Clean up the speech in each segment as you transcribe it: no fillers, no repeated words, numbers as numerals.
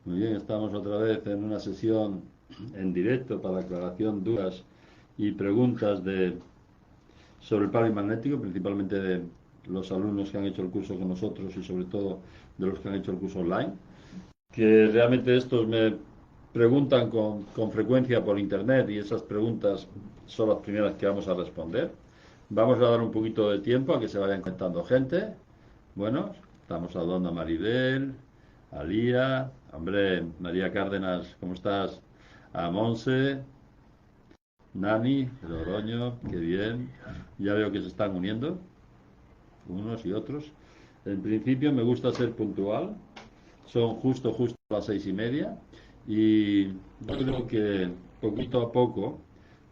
Muy bien, estamos otra vez en una sesión en directo para aclaración, dudas y preguntas sobre el paro magnético, principalmente de los alumnos que han hecho el curso con nosotros y sobre todo de los que han hecho el curso online, que realmente estos me preguntan con frecuencia por internet y esas preguntas son las primeras que vamos a responder. Vamos a dar un poquito de tiempo a que se vayan conectando gente. Bueno, estamos saludando a Maribel, a Lía, hombre, María Cárdenas, ¿cómo estás? A Monse, Nani, Logroño, qué bien. Ya veo que se están uniendo unos y otros. En principio me gusta ser puntual. Son justo las 6:30 y yo creo que poquito a poco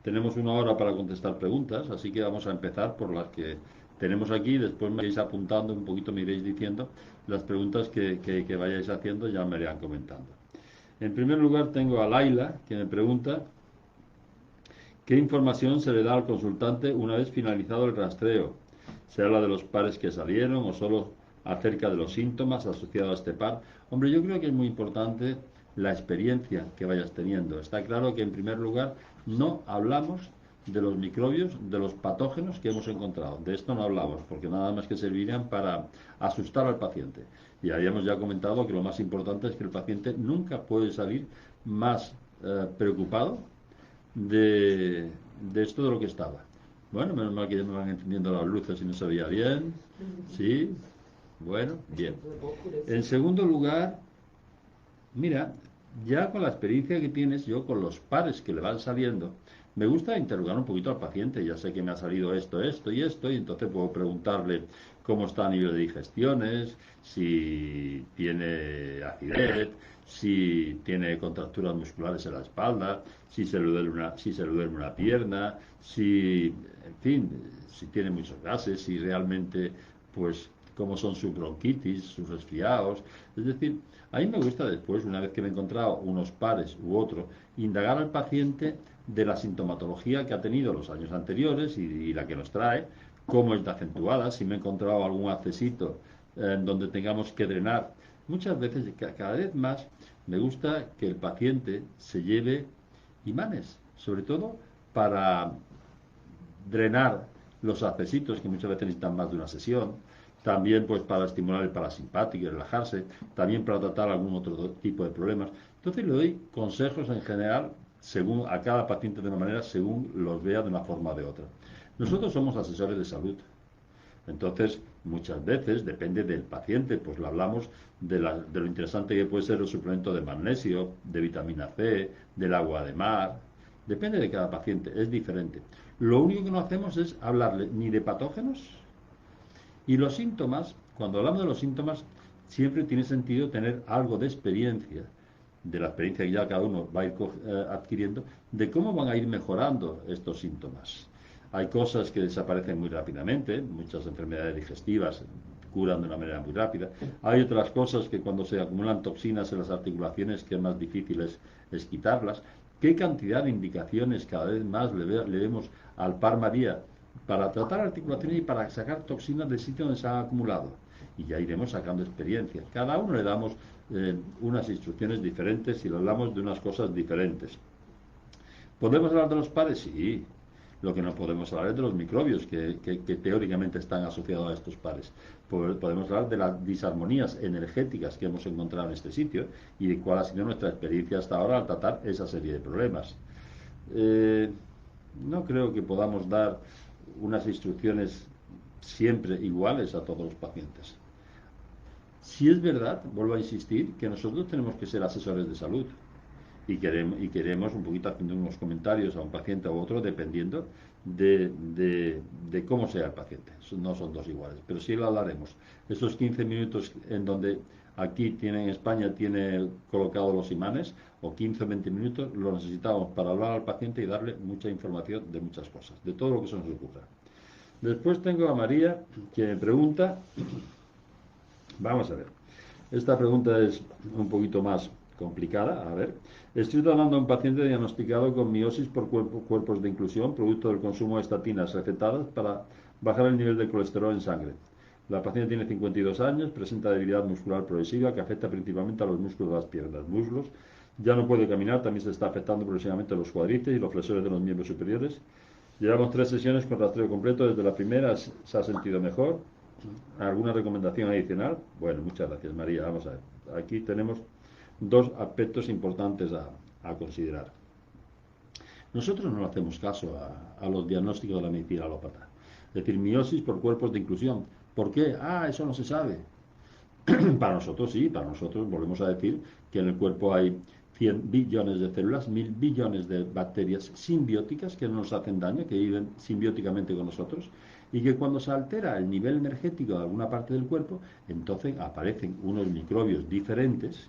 tenemos una hora para contestar preguntas, así que vamos a empezar por las que tenemos aquí. Después me iréis apuntando un poquito, me iréis diciendo las preguntas que vayáis haciendo, ya me irán comentando. En primer lugar tengo a Laila, que me pregunta ¿qué información se le da al consultante una vez finalizado el rastreo? ¿Se habla de los pares que salieron o solo acerca de los síntomas asociados a este par? Hombre, yo creo que es muy importante la experiencia que vayas teniendo. Está claro que en primer lugar no hablamos de los microbios, de los patógenos que hemos encontrado. De esto no hablamos, porque nada más que servirían para asustar al paciente. Y habíamos ya comentado que lo más importante es que el paciente nunca puede salir más preocupado de, de esto de lo que estaba. Bueno, menos mal que ya me van encendiendo las luces y no se veía bien. Sí, bueno, bien. En segundo lugar, mira, ya con la experiencia que tienes, yo con los pares que le van saliendo, me gusta interrogar un poquito al paciente. Ya sé que me ha salido esto y esto, y entonces puedo preguntarle cómo está a nivel de digestiones, si tiene acidez, si tiene contracturas musculares en la espalda, si se le duerme una pierna, si, en fin, si tiene muchos gases, si realmente, pues, cómo son sus bronquitis, sus resfriados. Es decir, a mí me gusta después, una vez que me he encontrado unos pares u otros, indagar al paciente de la sintomatología que ha tenido los años anteriores y la que nos trae, cómo es de acentuada, si me he encontrado algún accesito en donde tengamos que drenar. Muchas veces, cada vez más, me gusta que el paciente se lleve imanes, sobre todo para drenar los accesitos que muchas veces necesitan más de una sesión, también pues para estimular el parasimpático y relajarse, también para tratar algún otro tipo de problemas. Entonces le doy consejos en general según a cada paciente de una manera, según los vea de una forma o de otra. Nosotros somos asesores de salud, entonces, muchas veces, depende del paciente, pues le hablamos de lo interesante que puede ser el suplemento de magnesio, de vitamina C, del agua de mar. Depende de cada paciente, es diferente. Lo único que no hacemos es hablarle ni de patógenos y los síntomas. Cuando hablamos de los síntomas, siempre tiene sentido tener algo de experiencia, de la experiencia que ya cada uno va a ir adquiriendo, de cómo van a ir mejorando estos síntomas. Hay cosas que desaparecen muy rápidamente, muchas enfermedades digestivas curan de una manera muy rápida. Hay otras cosas que cuando se acumulan toxinas en las articulaciones que es más difícil es quitarlas. ¿Qué cantidad de indicaciones cada vez más le vemos al par María para tratar articulaciones y para sacar toxinas del sitio donde se han acumulado? Y ya iremos sacando experiencias. Cada uno le damos unas instrucciones diferentes y le hablamos de unas cosas diferentes. ¿Podemos hablar de los pares? Sí. Lo que no podemos hablar es de los microbios que teóricamente están asociados a estos pares. Podemos hablar de las disarmonías energéticas que hemos encontrado en este sitio y de cuál ha sido nuestra experiencia hasta ahora al tratar esa serie de problemas. Eh, no creo que podamos dar unas instrucciones siempre iguales a todos los pacientes. Si es verdad, vuelvo a insistir, que nosotros tenemos que ser asesores de salud y queremos un poquito haciendo unos comentarios a un paciente u otro dependiendo de cómo sea el paciente. No son dos iguales, pero sí lo hablaremos. Esos 15 minutos en donde aquí en España tiene colocados los imanes, o 15 o 20 minutos, lo necesitamos para hablar al paciente y darle mucha información de muchas cosas, de todo lo que se nos ocurra. Después tengo a María, que me pregunta, vamos a ver, esta pregunta es un poquito más complicada. A ver, estoy tratando a un paciente diagnosticado con miosis por cuerpos de inclusión, producto del consumo de estatinas recetadas para bajar el nivel de colesterol en sangre. La paciente tiene 52 años, presenta debilidad muscular progresiva que afecta principalmente a los músculos de las piernas, muslos. Ya no puede caminar, también se está afectando progresivamente los cuádriceps y los flexores de los miembros superiores. Llevamos 3 sesiones con rastreo completo. Desde la primera se ha sentido mejor. ¿Alguna recomendación adicional? Bueno, muchas gracias, María. Vamos a ver. Aquí tenemos dos aspectos importantes a considerar. Nosotros no hacemos caso a los diagnósticos de la medicina alópata. Es decir, miosis por cuerpos de inclusión. ¿Por qué? Eso no se sabe. Para nosotros sí, para nosotros volvemos a decir que en el cuerpo hay 100 billones de células, 1000 billones de bacterias simbióticas que no nos hacen daño, que viven simbióticamente con nosotros, y que cuando se altera el nivel energético de alguna parte del cuerpo, entonces aparecen unos microbios diferentes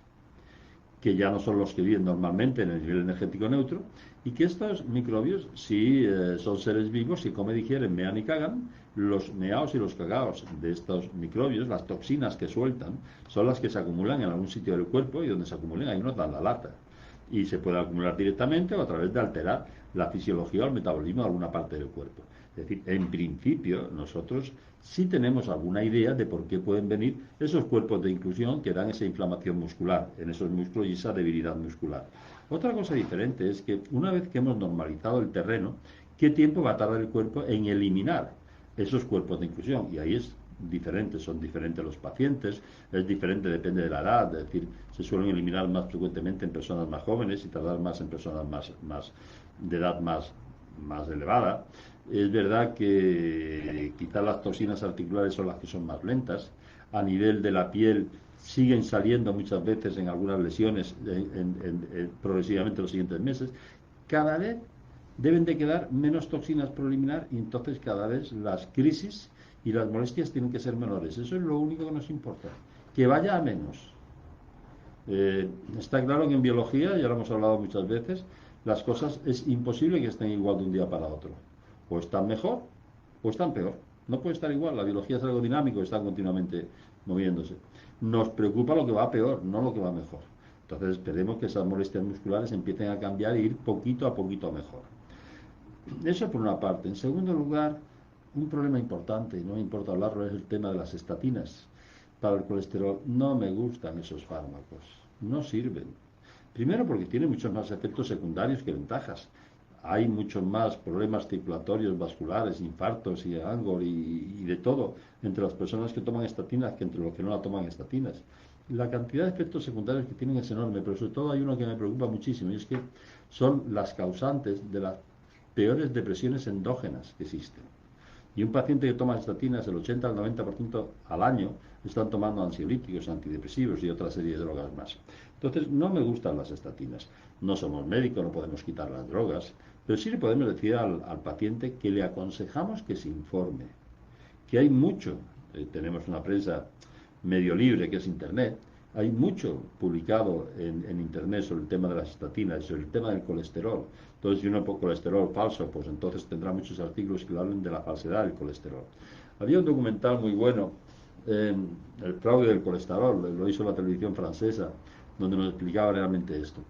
que ya no son los que viven normalmente en el nivel energético neutro, y que estos microbios, si son seres vivos, si come, digieren, mean y cagan, los meaos y los cagaos de estos microbios, las toxinas que sueltan, son las que se acumulan en algún sitio del cuerpo, y donde se acumulen ahí nos dan la lata. Y se puede acumular directamente o a través de alterar la fisiología o el metabolismo de alguna parte del cuerpo. Es decir, en principio nosotros sí tenemos alguna idea de por qué pueden venir esos cuerpos de inclusión que dan esa inflamación muscular en esos músculos y esa debilidad muscular. Otra cosa diferente es que una vez que hemos normalizado el terreno, ¿qué tiempo va a tardar el cuerpo en eliminar esos cuerpos de inclusión? Y ahí es diferente, son diferentes los pacientes, es diferente, depende de la edad, es decir, se suelen eliminar más frecuentemente en personas más jóvenes y tardar más en personas de edad más elevada. Es verdad que quizás las toxinas articulares son las que son más lentas. A nivel de la piel siguen saliendo muchas veces en algunas lesiones progresivamente en los siguientes meses. Cada vez deben de quedar menos toxinas por eliminar y entonces cada vez las crisis y las molestias tienen que ser menores. Eso es lo único que nos importa, que vaya a menos. Está claro que en biología, ya lo hemos hablado muchas veces, las cosas es imposible que estén igual de un día para otro. O están mejor o están peor. No puede estar igual. La biología es algo dinámico, está continuamente moviéndose. Nos preocupa lo que va peor, no lo que va mejor. Entonces esperemos que esas molestias musculares empiecen a cambiar e ir poquito a poquito mejor. Eso por una parte. En segundo lugar, un problema importante, y no me importa hablarlo, es el tema de las estatinas para el colesterol. No me gustan esos fármacos, no sirven. Primero porque tienen muchos más efectos secundarios que ventajas. Hay muchos más problemas circulatorios, vasculares, infartos y ángor y de todo entre las personas que toman estatinas que entre los que no la toman estatinas. La cantidad de efectos secundarios que tienen es enorme, pero sobre todo hay uno que me preocupa muchísimo y es que son las causantes de las peores depresiones endógenas que existen. Y un paciente que toma estatinas, el 80 al 90% al año, están tomando ansiolíticos, antidepresivos y otra serie de drogas más. Entonces, no me gustan las estatinas. No somos médicos, no podemos quitar las drogas, pero sí le podemos decir al paciente que le aconsejamos que se informe, que hay mucho, tenemos una prensa medio libre que es Internet, hay mucho publicado en Internet sobre el tema de las estatinas, sobre el tema del colesterol. Entonces, si uno pone colesterol falso, pues entonces tendrá muchos artículos que hablen de la falsedad del colesterol. Había un documental muy bueno, El fraude del colesterol, lo hizo la televisión francesa, donde nos explicaba realmente esto.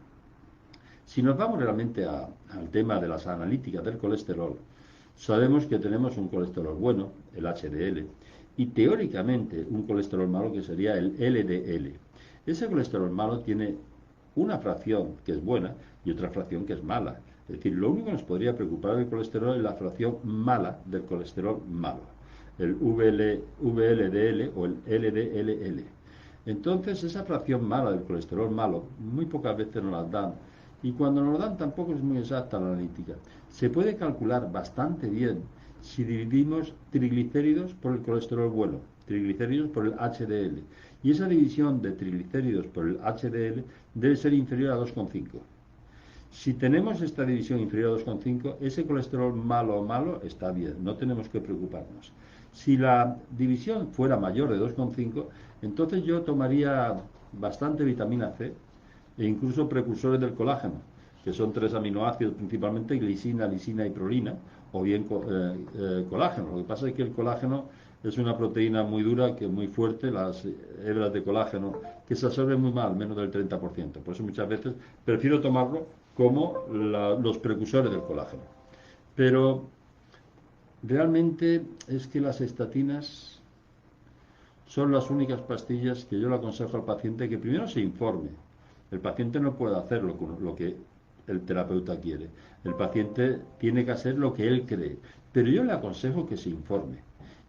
Si nos vamos realmente al tema de las analíticas del colesterol, sabemos que tenemos un colesterol bueno, el HDL, y teóricamente un colesterol malo que sería el LDL. Ese colesterol malo tiene una fracción que es buena y otra fracción que es mala. Es decir, lo único que nos podría preocupar del colesterol es la fracción mala del colesterol malo, el VLDL o el LDLL. Entonces, esa fracción mala del colesterol malo, muy pocas veces nos las dan. Y cuando nos lo dan tampoco es muy exacta la analítica. Se puede calcular bastante bien si dividimos triglicéridos por el colesterol bueno, triglicéridos por el HDL. Y esa división de triglicéridos por el HDL debe ser inferior a 2,5. Si tenemos esta división inferior a 2,5, ese colesterol malo está bien, no tenemos que preocuparnos. Si la división fuera mayor de 2,5, entonces yo tomaría bastante vitamina C e incluso precursores del colágeno, que son 3 aminoácidos principalmente, glicina, lisina y prolina, o bien colágeno. Lo que pasa es que el colágeno es una proteína muy dura, que es muy fuerte, las hebras de colágeno, que se absorben muy mal, menos del 30%. Por eso muchas veces prefiero tomarlo como los precursores del colágeno. Pero realmente es que las estatinas son las únicas pastillas que yo le aconsejo al paciente que primero se informe. El paciente no puede hacer lo que el terapeuta quiere. El paciente tiene que hacer lo que él cree. Pero yo le aconsejo que se informe.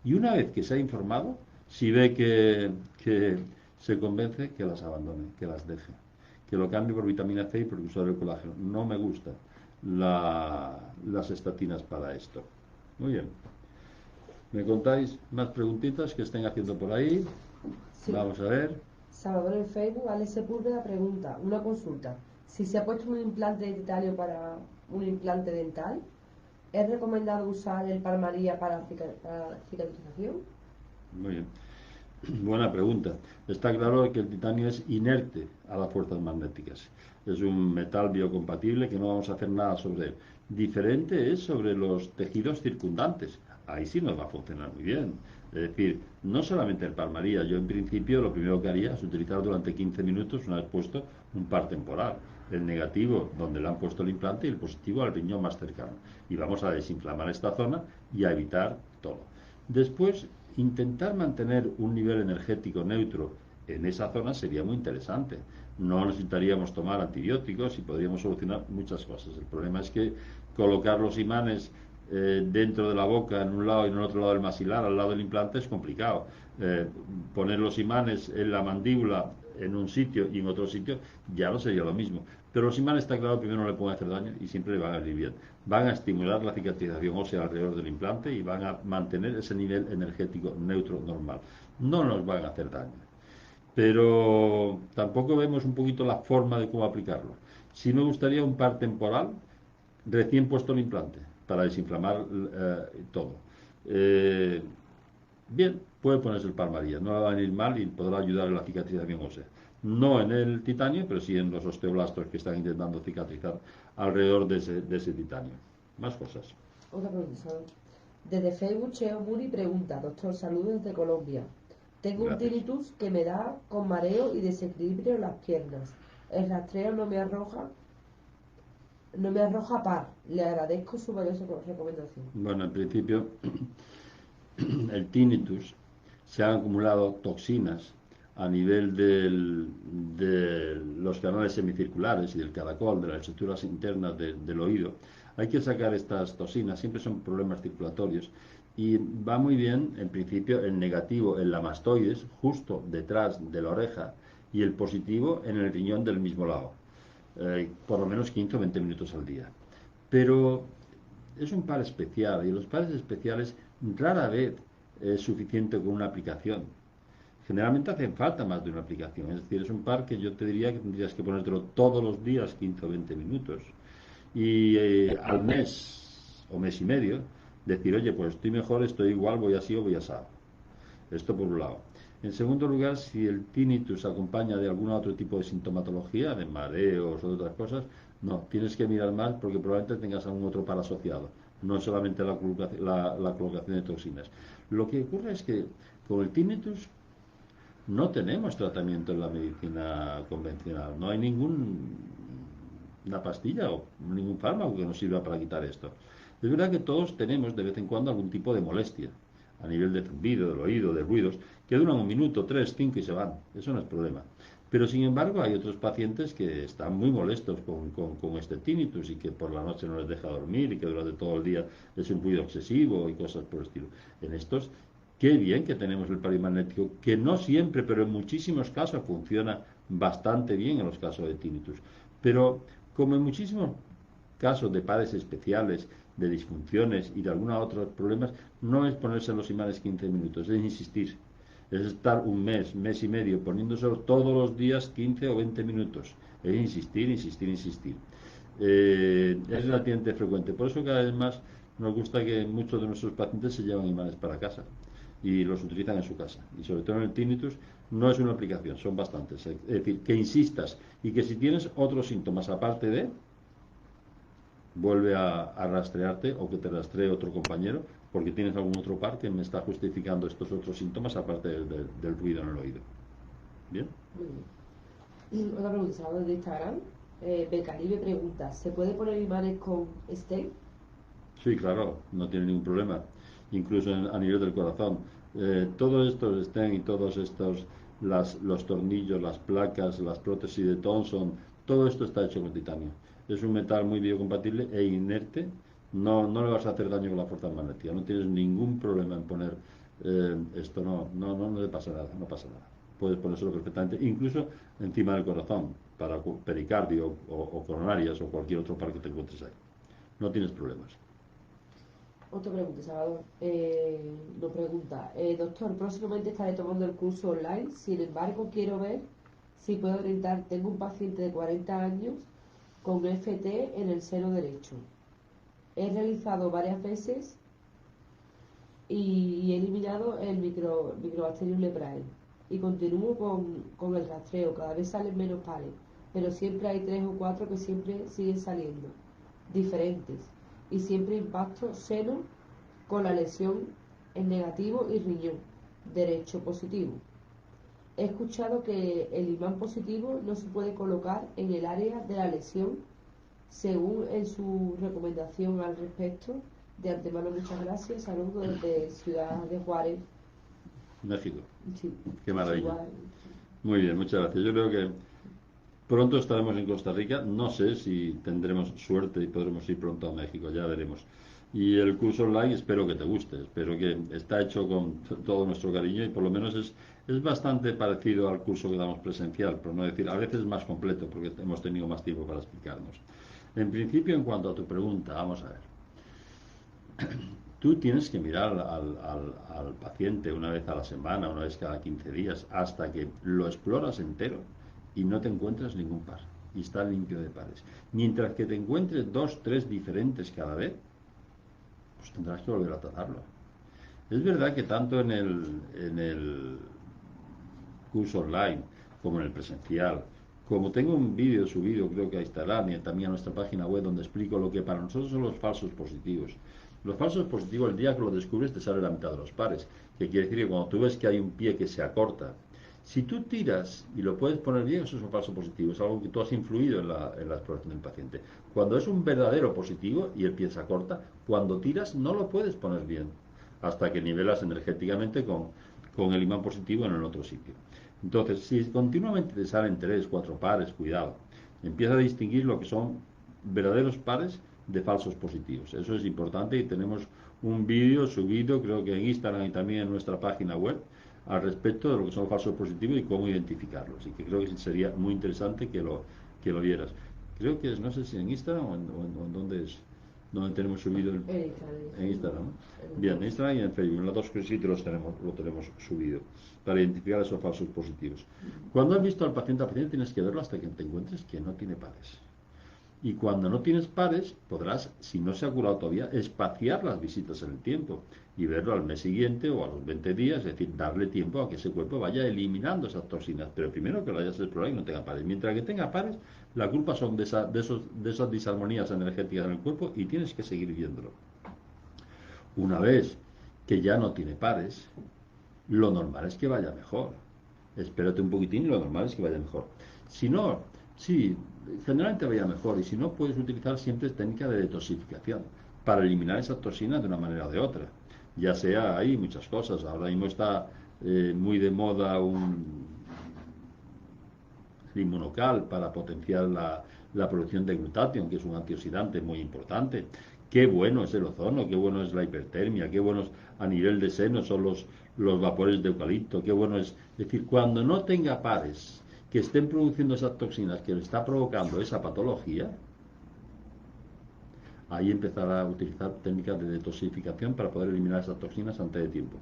Y una vez que se ha informado, si ve que se convence, que las abandone, que las deje. Que lo cambie por vitamina C y por usar el colágeno. No me gustan las estatinas para esto. Muy bien. ¿Me contáis más preguntitas que estén haciendo por ahí? Sí. Vamos a ver. Salvador en Facebook, Alex Sepúlveda pregunta, una consulta. Si se ha puesto un implante de titanio para un implante dental, ¿es recomendado usar el Palmaría para cicatrización? Muy bien. Buena pregunta. Está claro que el titanio es inerte a las fuerzas magnéticas. Es un metal biocompatible que no vamos a hacer nada sobre él. Diferente es sobre los tejidos circundantes. Ahí sí nos va a funcionar muy bien. Es decir, no solamente el Palmaría. Yo en principio lo primero que haría es utilizar durante 15 minutos una vez puesto un par temporal. El negativo donde le han puesto el implante y el positivo al riñón más cercano. Y vamos a desinflamar esta zona y a evitar todo. Después, intentar mantener un nivel energético neutro en esa zona sería muy interesante. No necesitaríamos tomar antibióticos y podríamos solucionar muchas cosas. El problema es que colocar los imanes dentro de la boca en un lado y en el otro lado del maxilar, al lado del implante, es complicado. Poner los imanes en la mandíbula en un sitio y en otro sitio ya no sería lo mismo. Pero los imanes, está claro, primero no le pueden hacer daño y siempre le van a venir bien. Van a estimular la cicatrización ósea alrededor del implante y van a mantener ese nivel energético neutro normal. No nos van a hacer daño. Pero tampoco vemos un poquito la forma de cómo aplicarlo. Sí me gustaría un par temporal recién puesto el implante para desinflamar todo. Eh, Bien, puede ponerse el Palmaría, no va a venir mal y podrá ayudar en la cicatrización ósea. No en el titanio, pero sí en los osteoblastos que están intentando cicatrizar alrededor de ese titanio. Más cosas. Otra pregunta, Salvador. Desde Facebook, Cheo Muri pregunta, doctor, saludos desde Colombia. Tengo Gracias. un tinnitus que me da con mareo y desequilibrio en las piernas. El rastreo no me arroja par. Le agradezco su valiosa recomendación. Bueno, en principio, el tinnitus se han acumulado toxinas a nivel de los canales semicirculares y del caracol, de las estructuras internas del oído. Hay que sacar estas toxinas, siempre son problemas circulatorios. Y va muy bien, en principio, el negativo en la mastoides, justo detrás de la oreja, y el positivo en el riñón del mismo lado. Por lo menos 15 o 20 minutos al día. Pero es un par especial y los pares especiales rara vez es suficiente con una aplicación. Generalmente hacen falta más de una aplicación, es decir, es un par que yo te diría que tendrías que ponértelo todos los días 15 o 20 minutos y al mes o mes y medio decir, oye, pues estoy mejor, estoy igual, voy así o voy asado. Esto por un lado. En segundo lugar, si el tinnitus acompaña de algún otro tipo de sintomatología, de mareos o de otras cosas, no, tienes que mirar más porque probablemente tengas algún otro par asociado, no solamente la colocación de toxinas. Lo que ocurre es que con el tinnitus no tenemos tratamiento en la medicina convencional, no hay ninguna pastilla o ningún fármaco que nos sirva para quitar esto. Es verdad que todos tenemos de vez en cuando algún tipo de molestia a nivel de zumbido, del oído, de ruidos, que duran un minuto, 3, 5 y se van. Eso no es problema. Pero sin embargo hay otros pacientes que están muy molestos con este tinnitus y que por la noche no les deja dormir y que durante todo el día es un ruido excesivo y cosas por el estilo. En estos, qué bien que tenemos el parimagnético, que no siempre, pero en muchísimos casos funciona bastante bien en los casos de tinnitus. Pero como en muchísimos casos de pares especiales, de disfunciones y de algunos otros problemas, no es ponerse los imanes 15 minutos, es insistir. Es estar un mes, mes y medio poniéndoselo todos los días 15 o 20 minutos. Es insistir, insistir, insistir. Es relativamente frecuente. Por eso cada vez más nos gusta que muchos de nuestros pacientes se llevan imanes para casa y los utilizan en su casa. Y sobre todo en el tinnitus no es una aplicación, son bastantes. Es decir, que insistas y que si tienes otros síntomas aparte de, vuelve a rastrearte o que te rastree otro compañero porque tienes algún otro par que me está justificando estos otros síntomas aparte del ruido en el oído. ¿Bien? Muy bien. Otra pregunta, Salvador, de Instagram. Becaribe pregunta, ¿se puede poner imanes con stent? Sí, claro, no tiene ningún problema. Incluso a nivel del corazón. Todos estos estén y todos estos, los tornillos, las placas, las prótesis de Thomson, todo esto está hecho con titanio. Es un metal muy biocompatible e inerte. No le vas a hacer daño con la fuerza magnética. No tienes ningún problema en poner esto. No le pasa nada. No pasa nada. Puedes ponérselo perfectamente, incluso encima del corazón, para pericardio o coronarias o cualquier otro par que te encuentres ahí. No tienes problemas. Otra pregunta, Salvador. Nos pregunta, doctor, próximamente estaré tomando el curso online, sin embargo, quiero ver si puedo orientar. Tengo un paciente de 40 años con FT en el seno derecho. He realizado varias veces y he eliminado el Microbacterium leprae. Y continúo con el rastreo, cada vez salen menos pares, pero siempre hay 3 o 4 que siempre siguen saliendo, diferentes. Y siempre impacto seno con la lesión en negativo y riñón derecho positivo. He escuchado que el imán positivo no se puede colocar en el área de la lesión, según en su recomendación al respecto. De antemano, muchas gracias. Saludos desde Ciudad de Juárez, México. sí. Qué maravilla. Juárez. Muy bien, muchas gracias. Yo creo que pronto estaremos en Costa Rica. No sé si tendremos suerte y podremos ir pronto a México, ya veremos. Y el curso online espero que te guste, espero que está hecho con todo nuestro cariño y por lo menos es bastante parecido al curso que damos presencial, por no decir, a veces más completo porque hemos tenido más tiempo para explicarnos. En principio, en cuanto a tu pregunta, vamos a ver. Tú tienes que mirar al paciente una vez a la semana, una vez cada 15 días, hasta que lo exploras entero y no te encuentres ningún par. Y está limpio de pares. Mientras que te encuentres 2, 3 diferentes cada vez, pues tendrás que volver a tratarlo. Es verdad que tanto en el curso online como en el presencial, como tengo un vídeo subido creo que a Instagram y también a nuestra página web donde explico lo que para nosotros son los falsos positivos. Los falsos positivos, el día que lo descubres te sale la mitad de los pares, que quiere decir que cuando tú ves que hay un pie que se acorta, si tú tiras y lo puedes poner bien, eso es un falso positivo, es algo que tú has influido en la exploración del paciente. Cuando es un verdadero positivo y el pie se acorta, cuando tiras no lo puedes poner bien, hasta que nivelas energéticamente con el imán positivo en el otro sitio. Entonces, si continuamente te salen 3, 4 pares, cuidado, empieza a distinguir lo que son verdaderos pares de falsos positivos. Eso es importante y tenemos un vídeo subido, creo que en Instagram y también en nuestra página web, al respecto de lo que son falsos positivos y cómo identificarlos. Y que creo que sería muy interesante que lo vieras. Creo que es, no sé si en Instagram o en dónde es, donde tenemos subido en Instagram, ¿no? Bien, en Instagram y en Facebook, en los dos sitios lo tenemos subido para identificar esos falsos positivos. Cuando has visto al paciente tienes que verlo hasta que te encuentres que no tiene pares. Y cuando no tienes pares, podrás, si no se ha curado todavía, espaciar las visitas en el tiempo y verlo al mes siguiente o a los 20 días, es decir, darle tiempo a que ese cuerpo vaya eliminando esas toxinas. Pero primero que lo hayas explorado y no tenga pares. Mientras que tenga pares, la culpa son de esas disarmonías energéticas en el cuerpo y tienes que seguir viéndolo. Una vez que ya no tiene pares, lo normal es que vaya mejor. Espérate un poquitín y lo normal es que vaya mejor. Si no, sí, generalmente vaya mejor. Y si no, puedes utilizar siempre técnicas de detoxificación para eliminar esas toxinas de una manera o de otra. Ya sea, hay muchas cosas. Ahora mismo está muy de moda un inmunocal para potenciar la producción de glutatión, que es un antioxidante muy importante. Qué bueno es el ozono, qué bueno es la hipertermia, qué buenos a nivel de seno son los vapores de eucalipto, qué bueno es decir, cuando no tenga pares que estén produciendo esas toxinas que le está provocando esa patología, ahí empezará a utilizar técnicas de detoxificación para poder eliminar esas toxinas antes de tiempo.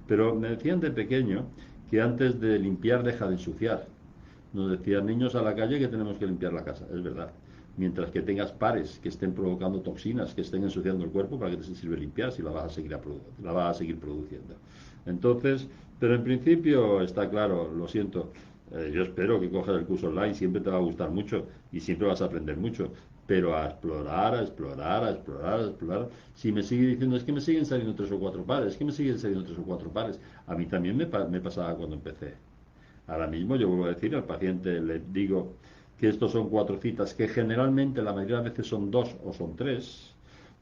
Pero me decían de pequeño que antes de limpiar deja de ensuciar. Nos decían niños a la calle que tenemos que limpiar la casa, es verdad. Mientras que tengas pares que estén provocando toxinas, que estén ensuciando el cuerpo, ¿para qué te sirve limpiar si la vas a seguir produciendo? Entonces, pero en principio está claro, lo siento, yo espero que cojas el curso online, siempre te va a gustar mucho y siempre vas a aprender mucho, pero a explorar, a explorar, a explorar, a explorar. Si me sigue diciendo, es que me siguen saliendo 3 o 4 pares, es que me siguen saliendo 3 o 4 pares, a mí también me pasaba cuando empecé. Ahora mismo yo vuelvo a decir al paciente, le digo que estos son 4 citas, que generalmente la mayoría de veces son 2 o son 3.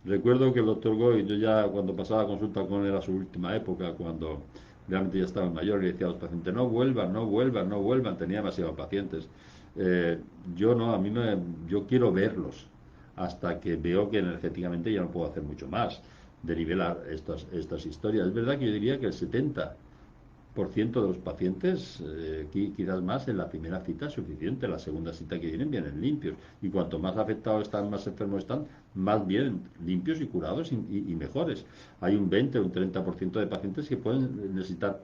Recuerdo que el doctor Goy, yo ya cuando pasaba consulta con él a su última época, cuando realmente ya estaban mayores, y le decía a los pacientes, no vuelvan, no vuelvan, no vuelvan, tenía demasiados pacientes. Yo no, yo quiero verlos hasta que veo que energéticamente ya no puedo hacer mucho más de nivelar estas historias. Es verdad que yo diría que el 70% de los pacientes, quizás más, en la primera cita es suficiente. La segunda cita que vienen limpios. Y cuanto más afectados están, más enfermos están, más vienen limpios y curados y mejores. Hay un 20 o un 30% de pacientes que pueden necesitar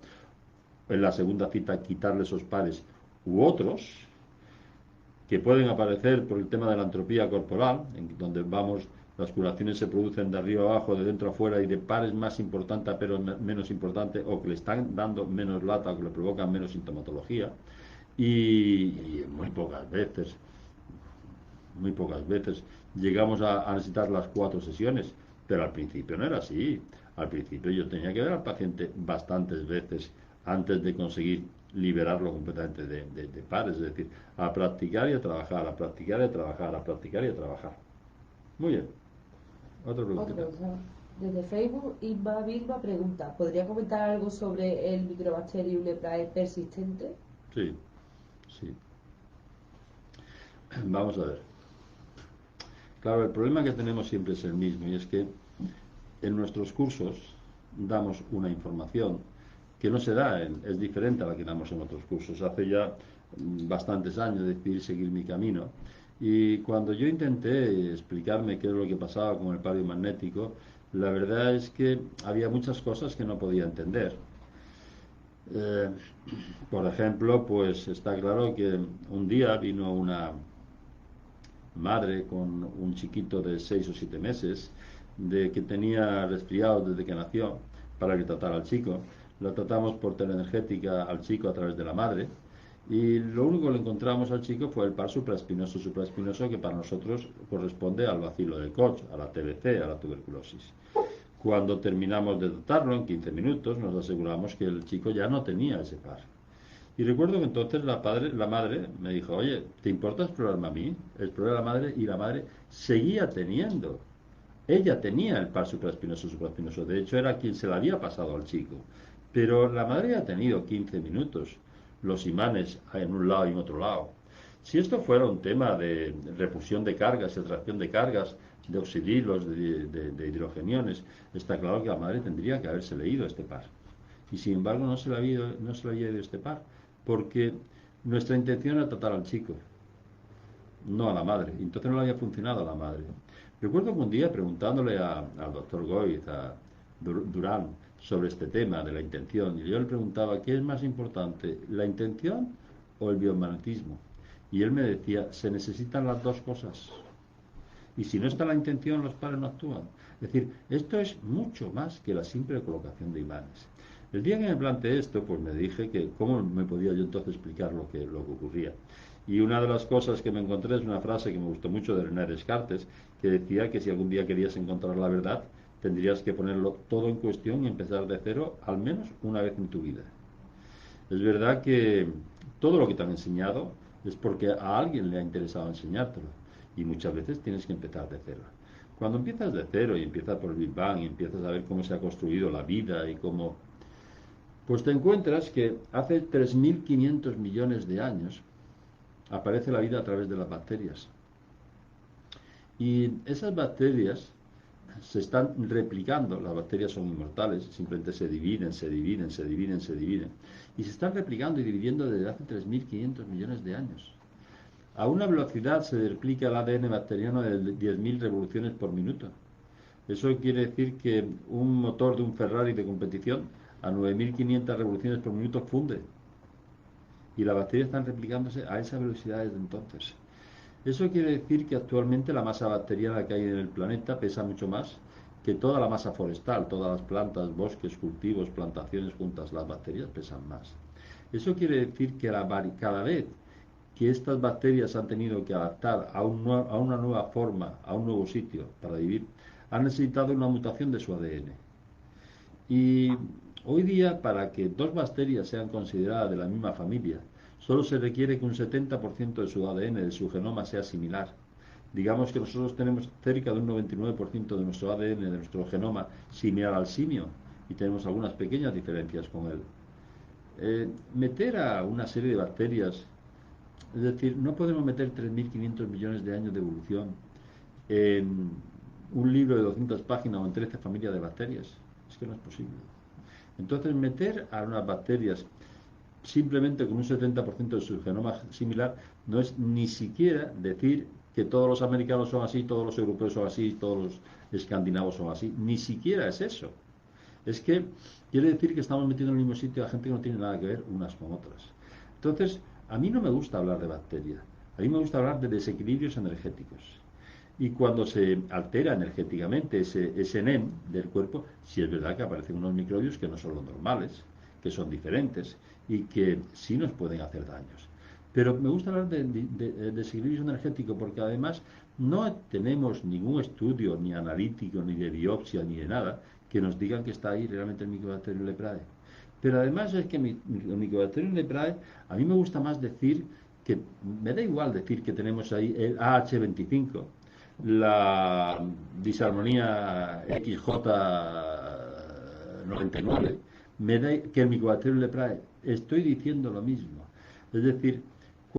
en la segunda cita quitarle esos pares u otros que pueden aparecer por el tema de la entropía corporal, en donde las curaciones se producen de arriba abajo, de dentro a fuera y de pares más importantes pero menos importantes, o que le están dando menos lata o que le provocan menos sintomatología. Y muy pocas veces llegamos a necesitar las 4 sesiones, pero al principio no era así. Al principio yo tenía que ver al paciente bastantes veces antes de conseguir liberarlo completamente de pares, es decir, a practicar y a trabajar, a practicar y a trabajar, a practicar y a trabajar. Muy bien. Otra pregunta. Desde Facebook, Inma Vilma pregunta, ¿podría comentar algo sobre el Microbacterium leprae persistente? Sí, sí. Vamos a ver. Claro, el problema que tenemos siempre es el mismo, y es que en nuestros cursos damos una información que no se da, es diferente a la que damos en otros cursos. Hace ya bastantes años decidí seguir mi camino, y cuando yo intenté explicarme qué es lo que pasaba con el palio magnético, la verdad es que había muchas cosas que no podía entender. Eh, por ejemplo, pues está claro que un día vino una madre con un chiquito de 6 o 7 meses, de que tenía resfriado desde que nació, para que tratara al chico. Lo tratamos por telenergética al chico a través de la madre, y lo único que le encontramos al chico fue el par supraespinoso, que para nosotros corresponde al bacilo de Koch, a la TBC, a la tuberculosis. Cuando terminamos de tratarlo, en 15 minutos, nos aseguramos que el chico ya no tenía ese par. Y recuerdo que entonces la madre me dijo, oye, ¿te importa explorarme a mí? Exploré a la madre, y la madre seguía teniendo. Ella tenía el par supraespinoso. De hecho, era quien se la había pasado al chico. Pero la madre ha tenido 15 minutos los imanes en un lado y en otro lado. Si esto fuera un tema de repulsión de cargas, atracción de cargas, de oxidilos, de hidrogeniones, está claro que la madre tendría que haberse leído este par. Y sin embargo no se le había leído este par, porque nuestra intención era tratar al chico, no a la madre. Entonces no le había funcionado a la madre. Recuerdo que un día, preguntándole al doctor Goiz, a Durán, sobre este tema de la intención, y yo le preguntaba, ¿qué es más importante, la intención o el biomagnetismo? Y él me decía, se necesitan las dos cosas. Y si no está la intención, los pares no actúan. Es decir, esto es mucho más que la simple colocación de imanes. El día que me planteé esto, pues me dije que cómo me podía yo entonces explicar lo que ocurría. Y una de las cosas que me encontré es una frase que me gustó mucho de René Descartes, que decía que si algún día querías encontrar la verdad, tendrías que ponerlo todo en cuestión y empezar de cero al menos una vez en tu vida. Es verdad que todo lo que te han enseñado es porque a alguien le ha interesado enseñártelo, y muchas veces tienes que empezar de cero. Cuando empiezas de cero y empiezas por el Big Bang y empiezas a ver cómo se ha construido la vida y cómo, pues te encuentras que hace 3.500 millones de años aparece la vida a través de las bacterias. Y esas bacterias se están replicando, las bacterias son inmortales, simplemente se dividen, y se están replicando y dividiendo desde hace 3.500 millones de años. A una velocidad se replica el ADN bacteriano de 10.000 revoluciones por minuto. Eso quiere decir que un motor de un Ferrari de competición a 9.500 revoluciones por minuto funde. Y las bacterias están replicándose a esa velocidad desde entonces. Eso quiere decir que actualmente la masa bacteriana que hay en el planeta pesa mucho más que toda la masa forestal, todas las plantas, bosques, cultivos, plantaciones juntas. Las bacterias pesan más. Eso quiere decir que cada vez que estas bacterias han tenido que adaptar a una nueva forma, a un nuevo sitio para vivir, han necesitado una mutación de su ADN. Y hoy día, para que dos bacterias sean consideradas de la misma familia, solo se requiere que un 70% de su ADN, de su genoma, sea similar. Digamos que nosotros tenemos cerca de un 99% de nuestro ADN, de nuestro genoma, similar al simio. y tenemos algunas pequeñas diferencias con él. Meter a una serie de bacterias, es decir, no podemos meter 3.500 millones de años de evolución en un libro de 200 páginas o en 13 familias de bacterias. Es que no es posible. Entonces, meter a unas bacterias simplemente con un 70% de su genoma similar no es ni siquiera decir que todos los americanos son así, todos los europeos son así, todos los escandinavos son así. Ni siquiera es eso. Es que quiere decir que estamos metiendo en el mismo sitio a gente que no tiene nada que ver unas con otras. Entonces, a mí no me gusta hablar de bacterias. A mí me gusta hablar de desequilibrios energéticos. Y cuando se altera energéticamente ese NEM del cuerpo, sí es verdad que aparecen unos microbios que no son los normales, que son diferentes y que sí nos pueden hacer daños. Pero me gusta hablar de desequilibrio energético porque además no tenemos ningún estudio ni analítico, ni de biopsia, ni de nada que nos digan que está ahí realmente el Mycobacterium leprae. Pero además es que el Mycobacterium leprae, a mí me gusta más decir que, me da igual decir que tenemos ahí el AH25, la disarmonía XJ99, que el Mycobacterium leprae. Estoy diciendo lo mismo. Es decir,